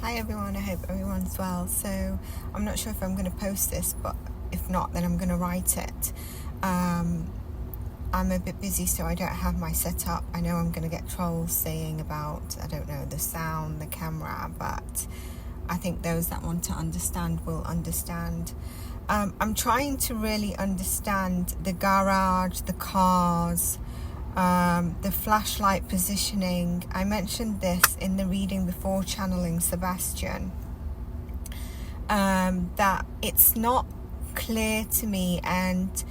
Hi everyone, I hope everyone's well. So I'm not sure if I'm going to post this, but if not, then I'm going to write it. I'm a bit busy, so I don't have my setup. I know I'm going to get trolls saying about, I don't know, the sound, the camera, but I think those that want to understand will understand. I'm trying to really understand the garage, the cars, the flashlight positioning. I mentioned this in the reading before channeling Sebastian, that it's not clear to me, and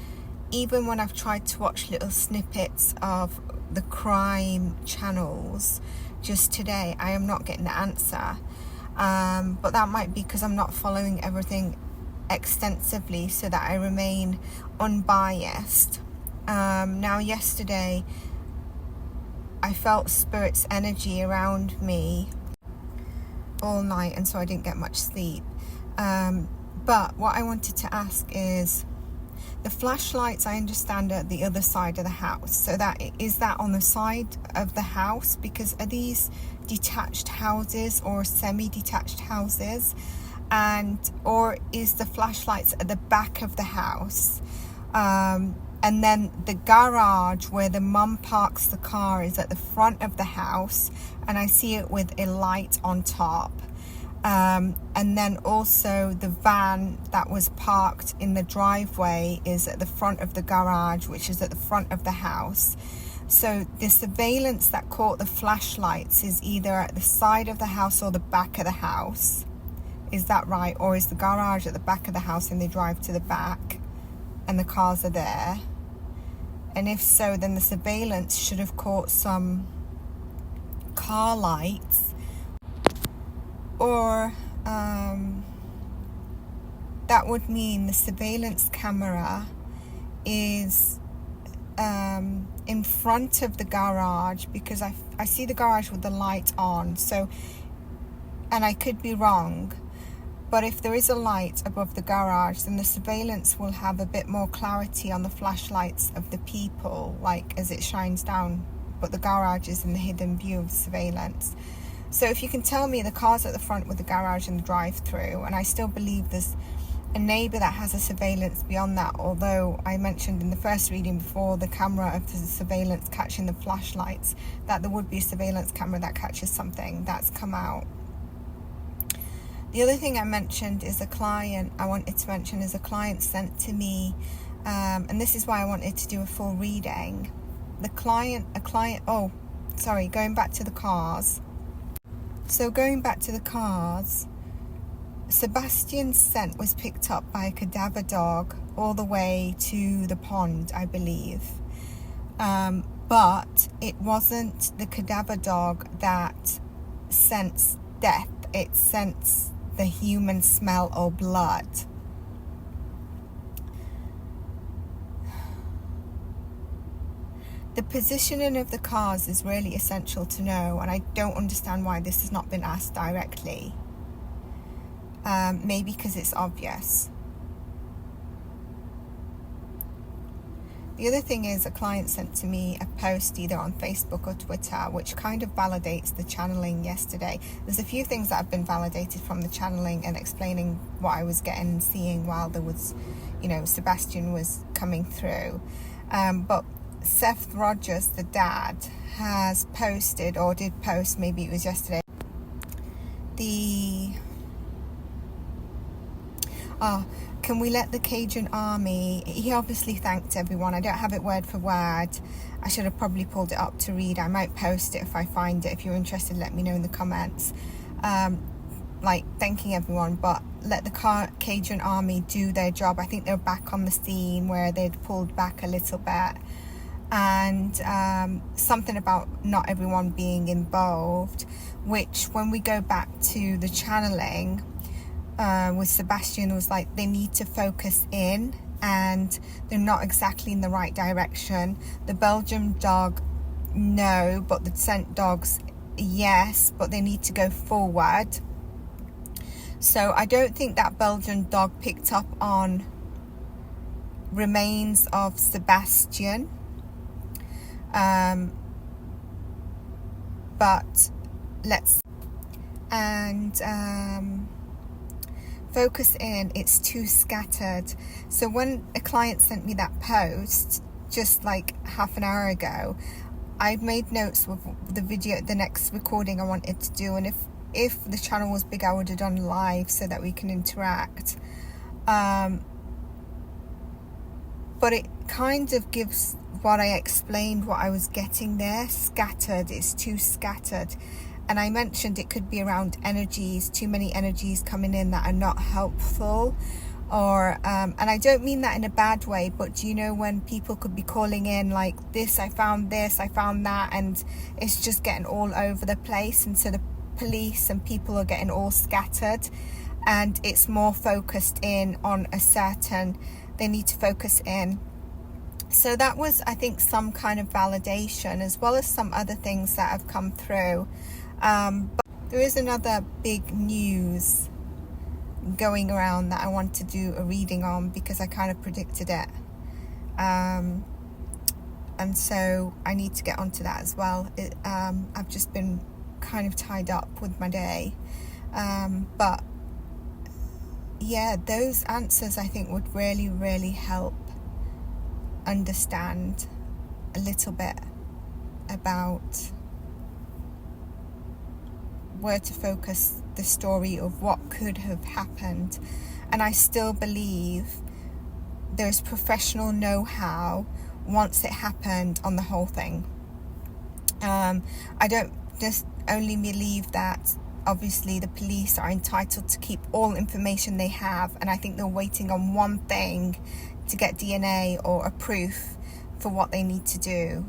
even when I've tried to watch little snippets of the crime channels just today, I am not getting the answer, but that might be because I'm not following everything extensively so that I remain unbiased. Now yesterday I felt spirit's energy around me all night, and so I didn't get much sleep, but what I wanted to ask is, the flashlights I understand are the other side of the house, so that is that on the side of the house, because are these detached houses or semi-detached houses, or is the flashlights at the back of the house? And then the garage where the mum parks the car is at the front of the house, and I see it with a light on top. And then also the van that was parked in the driveway is at the front of the garage, which is at the front of the house. So the surveillance that caught the flashlights is either at the side of the house or the back of the house. Is that right? Or is the garage at the back of the house and they drive to the back and the cars are there? And if so, then the surveillance should have caught some car lights, or that would mean the surveillance camera is in front of the garage, because I see the garage with the light on. So, and I could be wrong, but if there is a light above the garage, then the surveillance will have a bit more clarity on the flashlights of the people, like as it shines down, but the garage is in the hidden view of the surveillance. So if you can tell me the car's at the front with the garage and the drive-through, and I still believe there's a neighbour that has a surveillance beyond that, although I mentioned in the first reading before the camera of the surveillance catching the flashlights, that there would be a surveillance camera that catches something that's come out. The other thing I mentioned is a client sent to me, and this is why I wanted to do a full reading. Going back to the cars. So going back to the cars, Sebastian's scent was picked up by a cadaver dog all the way to the pond, I believe. But it wasn't the cadaver dog that scents death, it scents the human smell or blood. The positioning of the cars is really essential to know, and I don't understand why this has not been asked directly. Maybe because it's obvious. The other thing is, a client sent to me a post either on Facebook or Twitter, which kind of validates the channeling yesterday. There's a few things that have been validated from the channeling and explaining what I was getting and seeing while there was, Sebastian was coming through. But Seth Rogers, the dad, has posted, or did post, maybe it was yesterday, can we let the Cajun army, he obviously thanked everyone. I don't have it word for word. I should have probably pulled it up to read. I might post it if I find it. If you're interested, let me know in the comments. Thanking everyone, but let the Cajun army do their job. I think they're back on the scene where they'd pulled back a little bit. And something about not everyone being involved, which when we go back to the channeling with Sebastian, was like they need to focus in and they're not exactly in the right direction. The Belgian dog, no, but the scent dogs, yes, but they need to go forward. So I don't think that Belgian dog picked up on remains of Sebastian. But let's and focus in, it's too scattered. So when a client sent me that post just like half an hour ago, I made notes with the video, the next recording I wanted to do, and if the channel was big, I would have done live so that we can interact. But it kind of gives what I explained, what I was getting there. Scattered, it's too scattered. And I mentioned it could be around energies, too many energies coming in that are not helpful. Or and I don't mean that in a bad way, but do you know when people could be calling in like, this, I found that, and it's just getting all over the place, and so the police and people are getting all scattered, and it's more focused in on a certain, they need to focus in. So that was, I think, some kind of validation, as well as some other things that have come through. But there is another big news going around that I want to do a reading on, because I kind of predicted it, and so I need to get onto that as well. I've just been kind of tied up with my day, but yeah, those answers I think would really, really help understand a little bit about where to focus the story of what could have happened. And I still believe there's professional know-how once it happened on the whole thing. I don't just only believe that obviously the police are entitled to keep all information they have, and I think they're waiting on one thing to get DNA or a proof for what they need to do.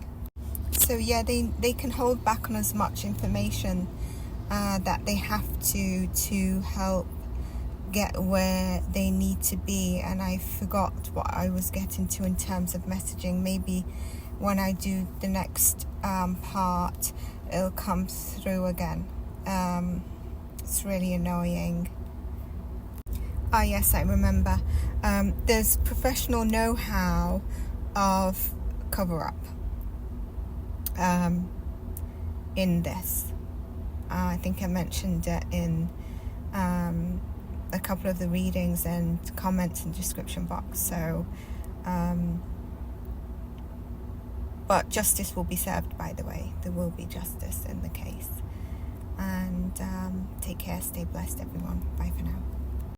So yeah, they can hold back on as much information that they have to help get where they need to be. And I forgot what I was getting to in terms of messaging. Maybe when I do the next part, it'll come through again. It's really annoying. Ah, yes, I remember. There's professional know-how of cover-up in this. I think I mentioned it in a couple of the readings and comments in the description box. So, but justice will be served, by the way. There will be justice in the case. And take care, stay blessed, everyone. Bye for now.